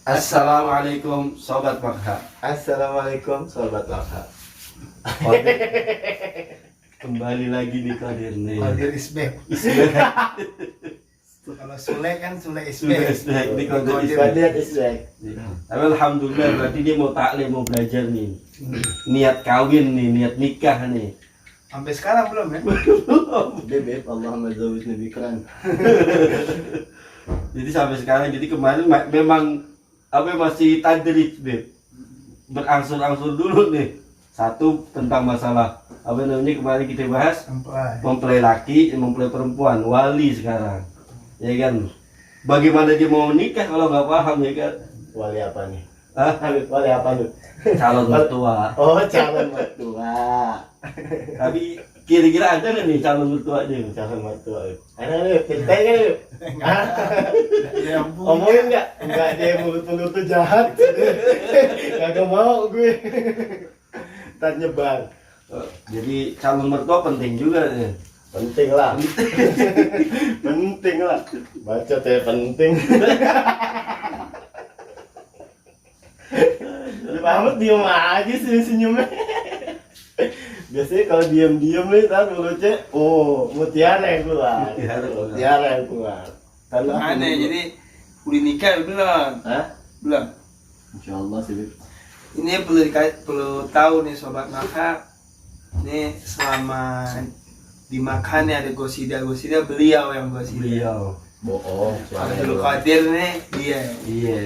Assalamualaikum Sobat Makha. Assalamualaikum Sobat Makha. Kembali lagi nih Qadir nih. Qadir Isbek. Kalau Sule kan Sule Isbek. Ini Qadir Qadir Isbek. Tapi alhamdulillah berarti dia mau taklim, mau belajar nih. Niat kawin nih, niat nikah nih. Sampai sekarang belum ya? Beb, Allahumma zawwidni bikran. Jadi sampai sekarang, jadi kemarin memang masih tadrij, Beb. Berangsur-angsur dulu nih. Satu tentang masalah kemarin kita bahas mempelai laki, mempelai perempuan, wali sekarang. Ya kan? Bagaimana dia mau nikah kalau nggak paham ya kan? Wali apa nih? Hah? Wali apa nih? Calon mertua. Oh, calon mertua. Tapi kira-kira ada nggak nih calon mertuanya? Calon mertua. Ada nih, ceritain kan yuk. Omongin nggak? Nggak, dia mulut-mulut tuh jahat. Kagak mau gue. Ntar nyebar. Jadi calon mertua penting juga nih. Penting lah. Penting lah. Bacot ya penting. Ahmad diem aja sih senyumnya. Biasanya kalau diem nih ntar mulutnya, mutiara yang keluar. Mutiara yang keluar. Aneh, jadi udah nikah belum? Hah? Belum. Insyaallah sih. Ini perlu tahu nih Sobat Makha. Ini selama di Makha nih ada gosida beliau yang gosida. Beliau. Bohong. Abdul Qadir nih dia. Iya.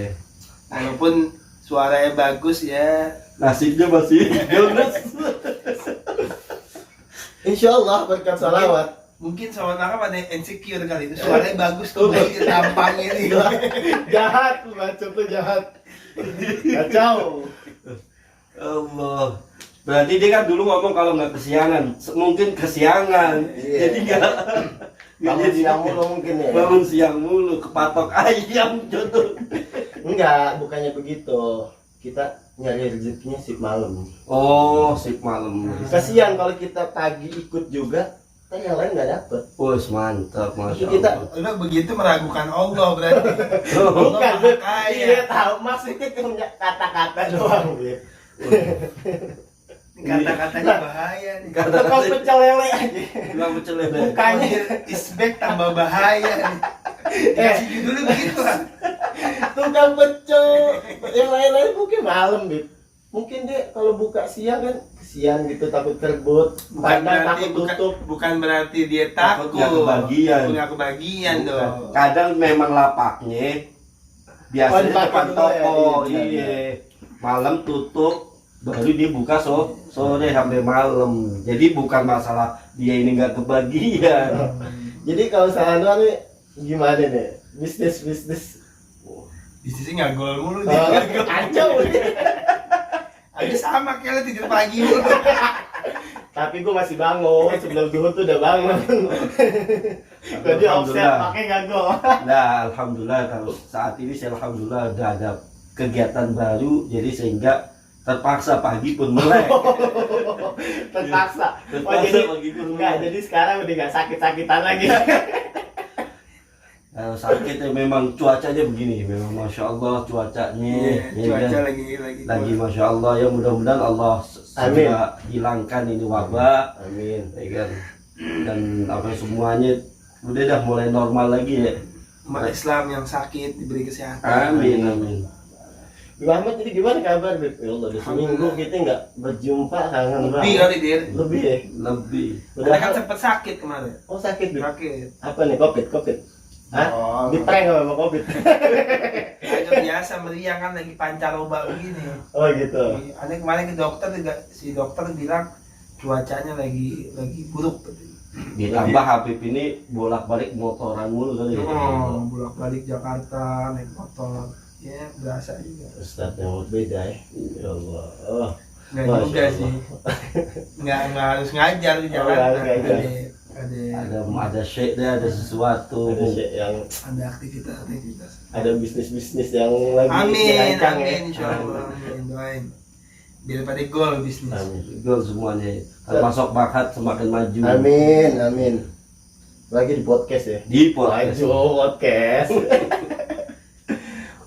Walaupun suaranya bagus ya. Nasibnya masih Jonas. Insyaallah berkat salawat. Mungkin Sobat Makha pada insecure kali itu. Suaranya bagus tuh dari tampang ini. Jahat, bacot tuh jahat. Kacau. Allah. Berarti dia kan dulu ngomong kalau nggak kesiangan, mungkin kesiangan. Iya. Jadi nggak Bangun siang mulu mungkin ya. bangun siang mulu, kepatok ayam jodoh. Enggak, bukannya begitu. Kita nyari rezekinya sip malam. Oh, sip malam. Kasihan kalau kita pagi ikut juga, kan yang lain nggak dapet. Wah, mantap, masya Kita- Allah. Udah begitu meragukan Allah berarti. Bukan, Allah kaya. iya tahu maksudnya cuma kata-kata doang. Kata-katanya bahaya nih. Tukang pecel lele aja. Bilang pecel lele. Bukannya Isbek tambah bahaya nih. Dikasih judulnya begitu kan. tukang pecel yang lain-lain mungkin malam, Bib. Mungkin dia kalau buka siang kan kesian gitu, takut kerebut, padahal takut tutup. Bukan berarti dia Takut takut. nggak kebagian. Nggak kebagian dong. Kadang memang lapaknya biasanya dipakai depan dulu toko, ya, iya. Malam tutup, baru dia buka sore sampai malam. Jadi bukan masalah dia ini nggak kebagian. Jadi kalau salah doang nih gimana nih? Bisnis. Bisnisnya nggak gol mulu Oh, dia. kacau. Ada sama kayak tidur pagi mulu. Tapi gue masih bangun, sebelum zuhur tuh udah bangun. Jadi offset Alhamdulillah. pakai gagal. Nah, alhamdulillah kalau saat ini saya alhamdulillah udah ada kegiatan baru, jadi sehingga terpaksa pagi pun melek. Terpaksa. Terpaksa jadi pagi pun enggak, melek. jadi sekarang udah gak sakit-sakitan lagi. Kalau sakit ya memang cuacanya begini, memang masya Allah cuacanya, ya Cuaca kan? lagi. Masya Allah, ya mudah-mudahan Allah Amin. segera hilangkan ini wabah, Amin. ya kan? Dan semuanya udah dah mulai normal lagi ya. Umat Islam yang sakit diberi kesehatan. Amin. Ibu Ahmad jadi gimana kabar, Beb? Ya Allah, udah seminggu kita nggak berjumpa, kangen Lebih banget. kali dir. Lebih ya? Lebih. Udah Kan sempet sakit kemarin. Oh sakit, Beb? Sakit. Apa nih, Covid? Hah? Oh. Di prank sama Covid? Agak biasa meriang kan lagi pancaroba begini. Oh gitu. Ada kemarin ke dokter juga, si dokter bilang cuacanya lagi buruk. Ditambah Habib ini bolak-balik motoran mulu kali ya. Bolak balik Jakarta naik motor. Ya berasa juga. Ustadz yang beda ya. Ya Allah. Oh. Nggak Masya juga Allah. sih. Nggak harus ngajar di Jakarta. harus ngajar. Ada syekh deh, ada sesuatu. Ada syekh yang Ada aktivitas. ada bisnis yang lagi Amin, dirancang ya. amin, insyaallah. Amin, doain. Biar pada gol bisnis. Amin. Gol semuanya. Termasuk bakat semakin maju. Amin. Lagi di podcast ya. Di podcast. Maju podcast.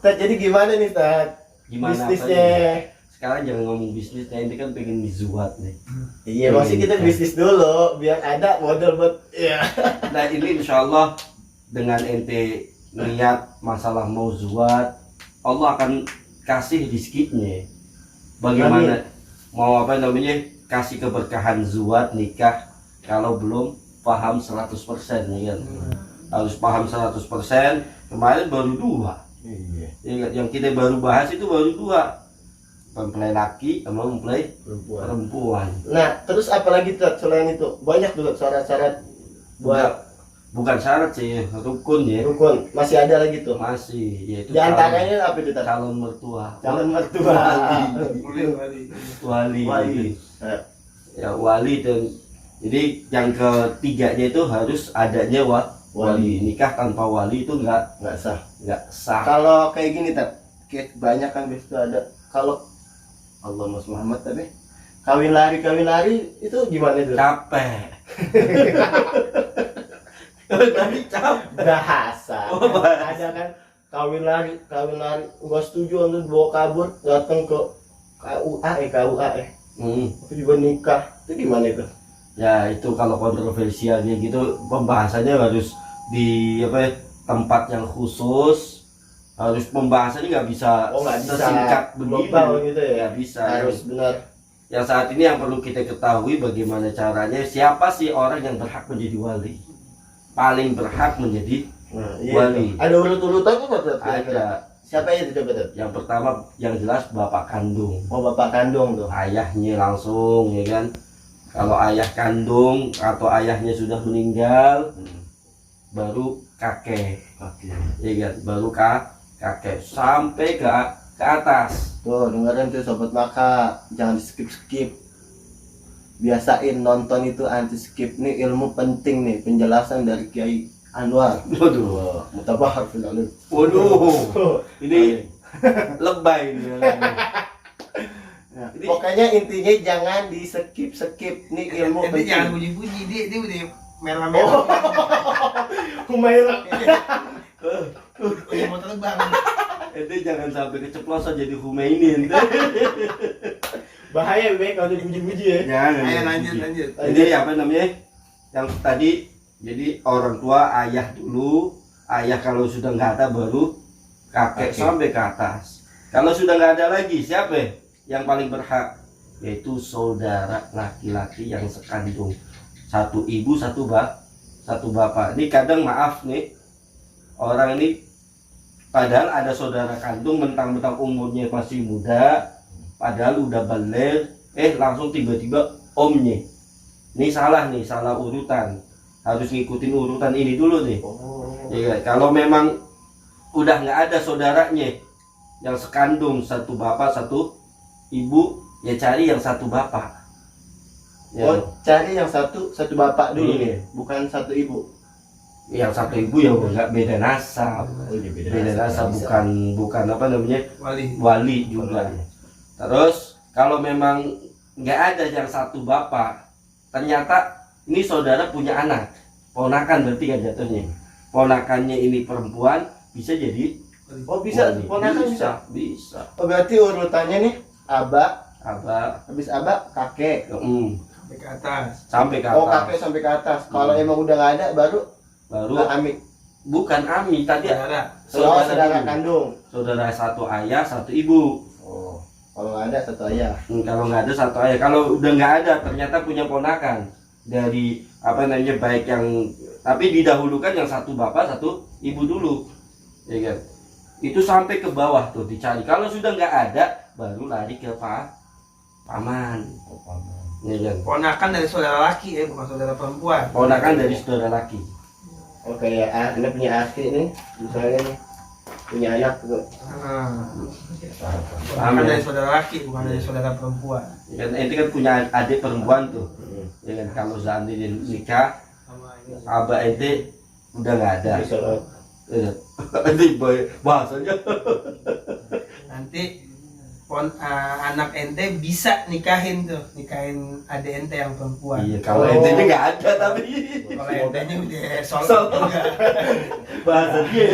Tat, jadi gimana nih Tat? Gimana Bisnisnya? Sekarang jangan ngomong bisnis, nah ini kan pengen mizuat nih. Iya, masih kita bisnis dulu biar ada modal buat ya. Nah ini insya Allah dengan ente niat masalah mau zuat, Allah akan kasih rizkinya. Bagaimana mau apa namanya kasih keberkahan zuat nikah kalau belum paham 100% ya kan? Harus paham 100%. Kemarin baru 2. Iya. Yang kita baru bahas itu baru 2. Mempelai laki sama mempelai perempuan. Nah, terus apa lagi Tat selain itu? Banyak tuh syarat-syarat buat Bukan syarat sih, rukun ya. rukun. Masih ada lagi tuh. Masih, yaitu Di antaranya apa itu Tat? calon mertua. Calon mertua. Wali. Wali. Eh, Ya wali dan jadi yang ketiganya itu harus adanya wali. Nikah tanpa wali itu nggak sah. nggak sah. Kalau kayak gini Tat, kayak banyak kan biasa ada. Kalau Allah Mas Muhammad tapi kawin lari itu gimana tuh? Capek. Tadi capek. Bahasa. Oh, bahasa. Ada kan kawin lari nggak setuju untuk bawa kabur datang ke KUA itu juga nikah itu gimana itu? Ya itu kalau kontroversialnya gitu pembahasannya harus di apa ya, tempat yang khusus. Harus pembahasannya nggak bisa sesingkat global begini gitu ya. nggak bisa. Harus benar. Yang saat ini yang perlu kita ketahui bagaimana caranya, siapa sih orang yang berhak menjadi wali, paling berhak menjadi wali. Itu. Ada urut-urutannya nggak Tat? Ada. Siapa itu coba Tat? Yang pertama yang jelas bapak kandung, Oh, bapak kandung tuh. ayahnya langsung ya kan. Kalau ayah kandung atau ayahnya sudah meninggal, baru kakek, ya kan, baru kakek sampai ke atas. Tuh dengerin tuh sobat maka, jangan di skip. Biasain nonton itu anti skip nih, ilmu penting nih, penjelasan dari Kiai Anwar. Waduh, Mutabahar fil alim. waduh, ini lebay ini. Nah, pokoknya intinya jangan di skip nih ilmu Ini penting. jangan puji-puji, dia udah merah-merah. Humaira. Udah mau terbang. Itu jangan sampai keceplosan jadi Humainin. Bahaya be kalau dipuji-puji ya. Jangan. Ayo lanjut. Jadi apa namanya? Yang tadi jadi orang tua ayah dulu, ayah kalau sudah nggak ada baru kakek sampai ke atas. Kalau sudah nggak ada lagi siapa yang paling berhak? Yaitu saudara laki-laki yang sekandung, satu ibu satu bapak. Ini kadang maaf nih orang ini padahal ada saudara kandung mentang-mentang umurnya masih muda, padahal udah balik, langsung tiba-tiba omnya. Ini salah urutan. Harus ngikutin urutan ini dulu nih. Ya, kalau memang udah nggak ada saudaranya yang sekandung satu bapak satu ibu, ya cari yang satu bapak. Ya. Oh, cari yang satu bapak dulu Iya. nih, bukan satu ibu. Yang satu ibu ya nggak beda nasab. Beda nasab bukan apa namanya wali juga. Terus kalau memang nggak ada yang satu bapak, ternyata ini saudara punya anak, ponakan berarti kan jatuhnya. Ponakannya ini perempuan bisa jadi Oh bisa, wali. ponakan Bisa. Oh berarti urutannya nih abah, habis abah kakek. Sampai ke atas. Sampai ke atas. Oh kakek sampai ke atas. Kalau emang udah nggak ada baru ami. Bukan ami tadi Saudara kandung. saudara satu ayah satu ibu. Oh kalau nggak ada satu ayah. Kalau nggak ada satu ayah, kalau udah nggak ada ternyata punya ponakan dari apa namanya baik yang tapi didahulukan yang satu bapak satu ibu dulu, ya kan? Itu sampai ke bawah tuh dicari. Kalau sudah nggak ada baru lari ke paman. Ya kan? Ponakan dari saudara laki ya, bukan saudara perempuan. Ponakan dari saudara laki. Oh kayak anda punya akhi nih, misalnya nih punya anak tuh. Ponakan dari saudara laki, bukan dari saudara perempuan. Ya kan? Ente kan punya adik perempuan tuh. Ya kan? Kalau seandainya nikah, abah ente udah nggak ada. Nanti bahasanya. Nanti anak ente bisa nikahin adik ente yang perempuan. Iya, kalau ente nggak ada tapi. Kalau entenya udah solid juga. Bahasa dia.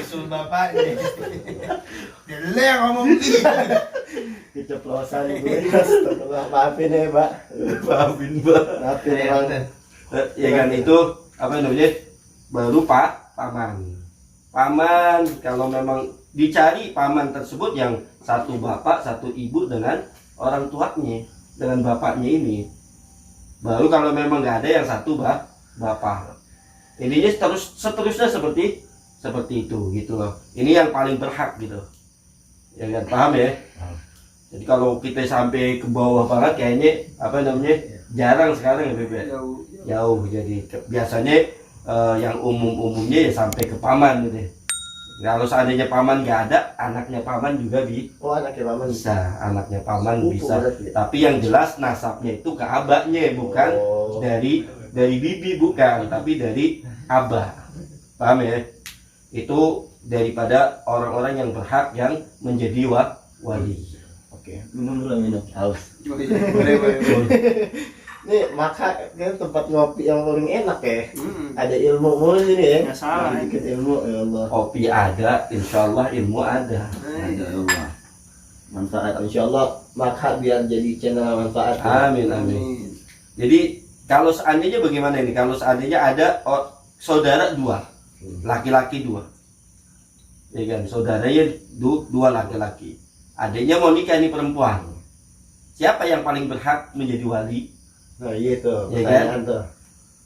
nyusul bapaknya. Dia dulu yang ngomong gitu. Keceplosan gue. Astagfirullah, maafin ya, Pak. Maafin Mbak. Maafin Bang. Ya kan itu apa namanya? Baru paman. Paman kalau memang dicari paman tersebut yang satu bapak, satu ibu dengan orang tuanya, dengan bapaknya ini. Baru kalau memang nggak ada yang satu bapak. Ininya seterusnya seperti itu gitu loh. Ini yang paling berhak gitu. Ya kan, paham ya? Jadi kalau kita sampai ke bawah banget kayaknya apa namanya? Jarang sekarang ya Bebe. Jauh. Jadi biasanya yang umumnya ya sampai ke paman gitu. Kalau seandainya paman nggak ada, anaknya paman juga Oh, anaknya paman bisa, anaknya paman Sepupu bisa. berarti. Tapi yang jelas nasabnya itu ke abahnya, bukan Oh. dari bibi, bukan, tapi dari abah. Paham ya? Itu daripada orang-orang yang berhak yang menjadi wali. Oke, minum. Haus. Boleh. Ini maka kan tempat ngopi yang paling enak ya. Mm-mm. Ada ilmu mulu sini ya. Nggak salah. Dikit ilmu ya Allah. Kopi ada, insya Allah ilmu ada. Ada Allah. Manfaat insya Allah maka biar jadi channel manfaat. Amin. Jadi kalau seandainya bagaimana ini? Kalau seandainya ada saudara dua, laki-laki dua, ya kan? Saudaranya dua laki-laki. Adiknya mau nikah ini perempuan. Siapa yang paling berhak menjadi wali? Nah iya tuh, Ya pertanyaan tuh.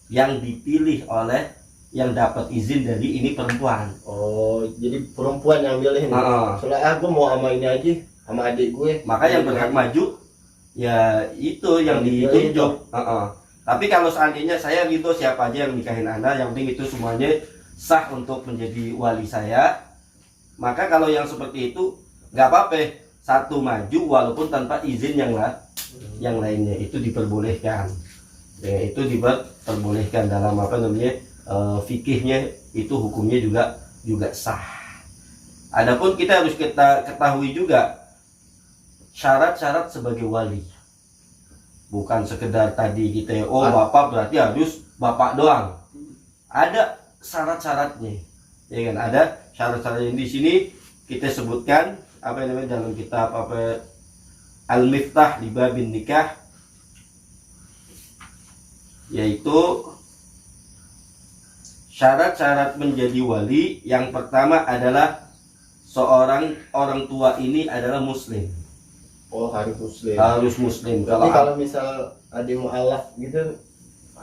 Yang dipilih oleh yang dapat izin dari ini perempuan. Oh, jadi perempuan yang milih nih. Soalnya gue mau sama ini aja, sama adik gue. Maka yang berhak maju ya itu yang Yang ditunjuk. Tapi kalau seandainya saya gitu siapa aja yang nikahin Anda, yang penting itu semuanya sah untuk menjadi wali saya. Maka kalau yang seperti itu nggak apa-apa, satu maju walaupun tanpa izin yang lainnya, itu diperbolehkan. Ya, itu diperbolehkan dalam apa namanya fikihnya, itu hukumnya juga sah. Adapun kita harus ketahui juga syarat-syarat sebagai wali. Bukan sekedar tadi kita bapak berarti harus bapak doang. Ada syarat-syaratnya. Ya kan, ada syarat-syaratnya. Di sini kita sebutkan apa namanya dalam kitab apa Al-Miftah di Babin Nikah, yaitu syarat-syarat menjadi wali. Yang pertama adalah seorang orang tua ini adalah muslim. Oh, harus muslim. Harus muslim. Berarti kalau misal adik mu'alaf gitu,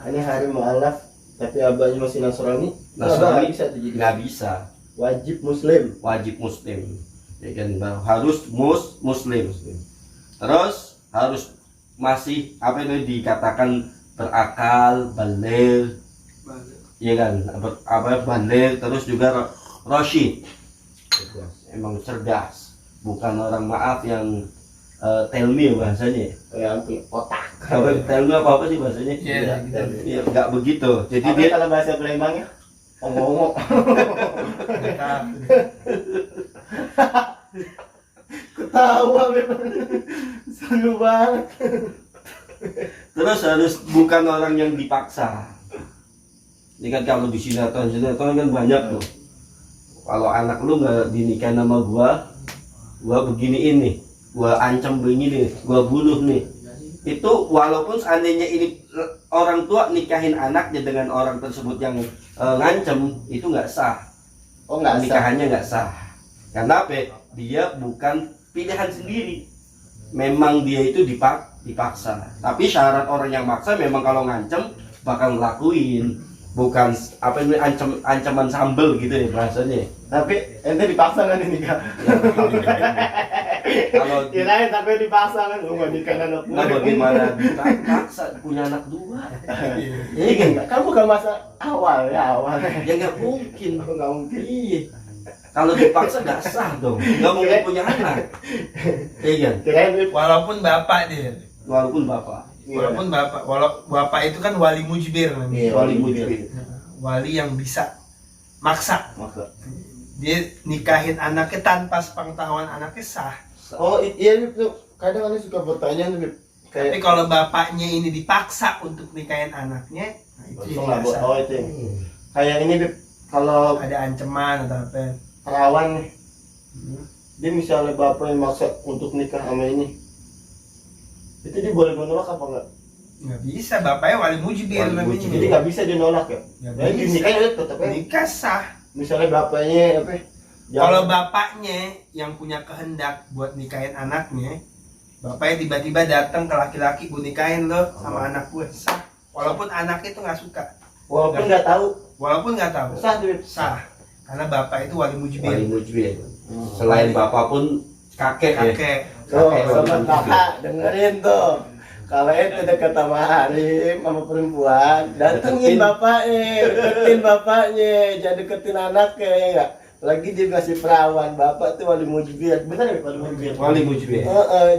ini hari mu'alaf tapi abahnya masih Nasrani, Nasrani nggak bisa tuh jadi. nggak bisa. Wajib muslim. Wajib muslim. Ya kan, harus muslim. Terus harus masih apa ini dikatakan berakal, baligh, ya kan, baligh, terus juga rasyid. Emang cerdas, bukan orang maaf yang tell me bahasanya. Ya ampun, otak. Tell me apa sih bahasanya? Iya, Ya, nggak begitu. Jadi Apa dia kalau bahasa Palembangnya? Ngomong. Ketawa memang. Seru banget. terus harus bukan orang yang dipaksa. Ini kan kalau di sinetron kan banyak tuh. Kalau anak lu nggak dinikahin sama gua begini ini, gua ancam begini, gua bunuh nih. Itu walaupun seandainya ini orang tua nikahin anaknya dengan orang tersebut yang ngancem, itu nggak sah. Oh, nggak sah. Nikahannya nggak sah. Karena apa? Dia bukan pilihan sendiri. Memang dia itu dipaksa. Tapi syarat orang yang maksa memang kalau ngancem bakal ngelakuin. Bukan apa ini ancaman sambel gitu ya bahasanya. Tapi ente dipaksa kan ini Kak? Kalau Kirain tapi dipaksa kan lu nggak nikahin anak gue. nah bagaimana dipaksa punya anak dua? Iya kan? Kamu bukan masa awal. Ya nggak mungkin. Aku nggak mungkin. Iya. Kalau dipaksa nggak sah dong. Nggak mungkin punya anak. Iya kan? Kirain dia Walaupun bapak dia. Walaupun bapak. Walaupun bapak itu kan wali mujbir namanya. Iya, Wali mujbir. Wali yang bisa maksa. Maka. Dia nikahin anaknya tanpa sepengetahuan anaknya sah. Oh iya itu kadang aneh suka bertanya tuh Tapi kayak kalau bapaknya ini dipaksa untuk nikahin anaknya, nah itu Langsung jadi lah, nggak sah. oh itu kayak ini Bib, kalau Ada ancaman atau apa. perawan nih, dia misalnya bapak yang maksa untuk nikah sama ini, itu dia boleh menolak apa enggak? Nggak bisa, bapaknya wali mujibir Wali namanya. mujibir. Jadi nggak bisa dia nolak ya? Nggak Ya bisa. nikah ya tetap ya. Nikah sah. Misalnya bapaknya apa? Kalau bapaknya yang punya kehendak buat nikahin anaknya, bapaknya tiba-tiba datang ke laki-laki, gue nikahin lo sama anak gue, sah. Walaupun anaknya itu nggak suka, walaupun nggak tahu, walaupun nggak tahu, sah tuh. sah. Karena bapak itu wali mujibir, Wali mujibir. Selain bapak pun kakek ya. kakek. Tuh, Kakek sama wali kakak dengerin tuh. Kalau itu dekat sama Harim sama perempuan, datengin deketin bapaknya, jangan deketin anaknya ya enggak. Lagi dia kasih perawan, bapak tuh wali mujibir, bener ya wali mujibir? Wali mujibir.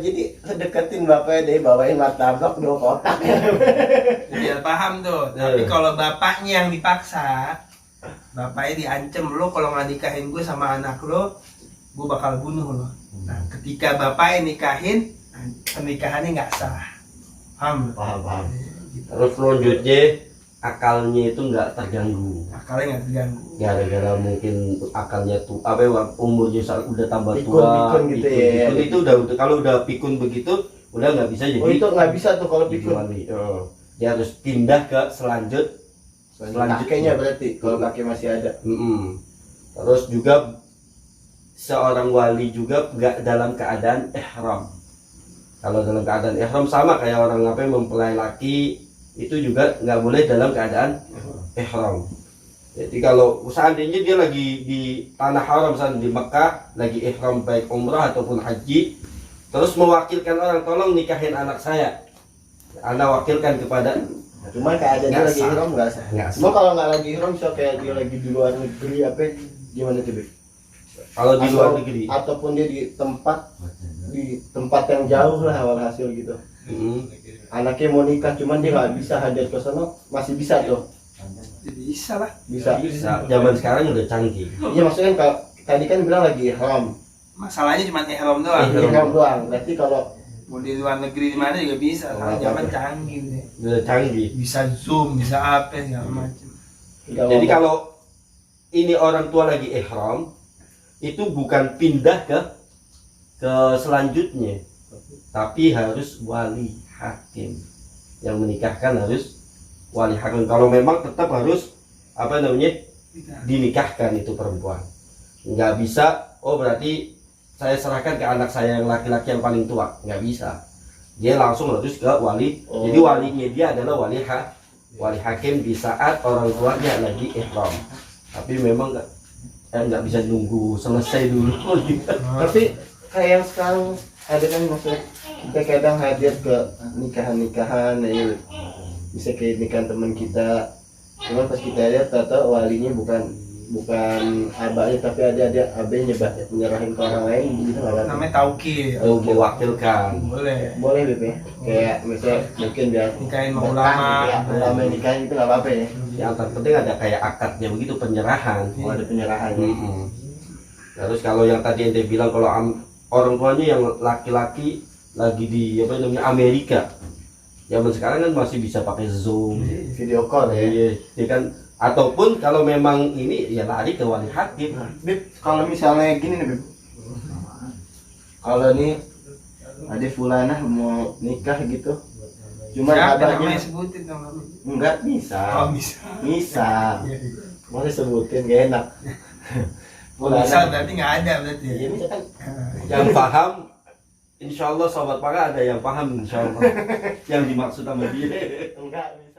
Jadi deketin bapaknya deh, bawain martabak 2 kotak. Biar paham tuh. Tapi kalau bapaknya yang dipaksa, bapaknya diancem, lo kalau nggak nikahin gue sama anak lo, gue bakal bunuh lo. Nah, ketika bapaknya nikahin, pernikahannya nggak sah. Paham? Paham. Terus selanjutnya akalnya itu nggak terganggu. Akalnya nggak terganggu. Gara-gara mungkin akalnya tuh apa ya, umurnya udah tambah Pikun tua. gitu ya. Pikun itu udah kalau udah pikun begitu udah nggak bisa jadi. Oh itu nggak bisa tuh kalau jadi pikun. wali. Dia harus pindah ke selanjutnya. Kakeknya berarti kalau kakek masih ada. Terus juga seorang wali juga nggak dalam keadaan ihram. Kalau dalam keadaan ihram sama kayak orang apa yang mempelai laki, itu juga nggak boleh dalam keadaan ihram. Jadi kalau seandainya dia lagi di tanah haram, misalnya di Mekah, lagi ihram baik umrah ataupun haji, terus mewakilkan orang, tolong nikahin anak saya, Anda wakilkan kepada. Cuman keadaannya Nggak lagi sah. ihram nggak sah. Nggak sah. Cuma kalau nggak lagi ihram, so kayak dia lagi di luar negeri apa gimana tuh, Beb? Kalau di luar negeri, Ataupun dia di tempat yang jauh lah awal hasil gitu. Anaknya mau nikah cuman dia nggak bisa hajat ke sana, masih bisa tuh. Bisa lah. Bisa. bisa. Zaman sekarang udah canggih. Iya maksudnya kalau tadi kan bilang lagi ihram. Masalahnya cuma ihram doang. Ihram doang. Berarti kalau Mau di luar negeri di mana juga bisa. Karena zaman canggih deh. Udah canggih. Bisa Zoom, bisa apa segala macam. Jadi kalau ini orang tua lagi ihram, itu bukan pindah ke selanjutnya, tapi harus wali hakim yang menikahkan, harus wali hakim. Kalau memang tetap harus apa namanya dinikahkan itu perempuan, nggak bisa. Oh berarti saya serahkan ke anak saya yang laki-laki yang paling tua, nggak bisa. Dia langsung harus ke wali. Jadi walinya dia adalah wali hakim di saat orang tuanya lagi ihram. Tapi memang nggak bisa nunggu selesai dulu gitu. tapi kayak yang sekarang ada kan maksudnya kita kadang hadir ke nikahan ya, bisa kayak nikahan teman kita, cuma pas kita lihat ternyata walinya bukan abahnya tapi ada abahnya menyerahin ke orang lain gitu nggak apa-apa. Namanya taukil. Oh, mewakilkan. Boleh. Beb ya, kayak misalnya mungkin biar Nikahin sama berkah ulama. gitu ya, ulama yang nikahin itu nggak apa-apa ya. Yang terpenting ada kayak akadnya begitu, penyerahan. Oh, ada penyerahan. Terus kalau yang tadi yang dia bilang kalau orang tuanya yang laki-laki lagi di apa namanya Amerika, zaman sekarang kan masih bisa pakai Zoom, Video call ya. iya, dia kan. Ataupun kalau memang ini ya lari ke wali hakim. Beb, kalau misalnya gini nih Beb, kalau nih ada fulanah mau nikah gitu, cuma Siapa abahnya namanya sebutin dong namanya? enggak bisa. Oh bisa. Bisa. Iya, iya. Mau sebutin gak enak. Oh, bisa berarti nggak ada berarti. Iya bisa kan. Yang paham, insya Allah sobat para ada yang paham insya Allah yang dimaksud sama dia. Enggak bisa.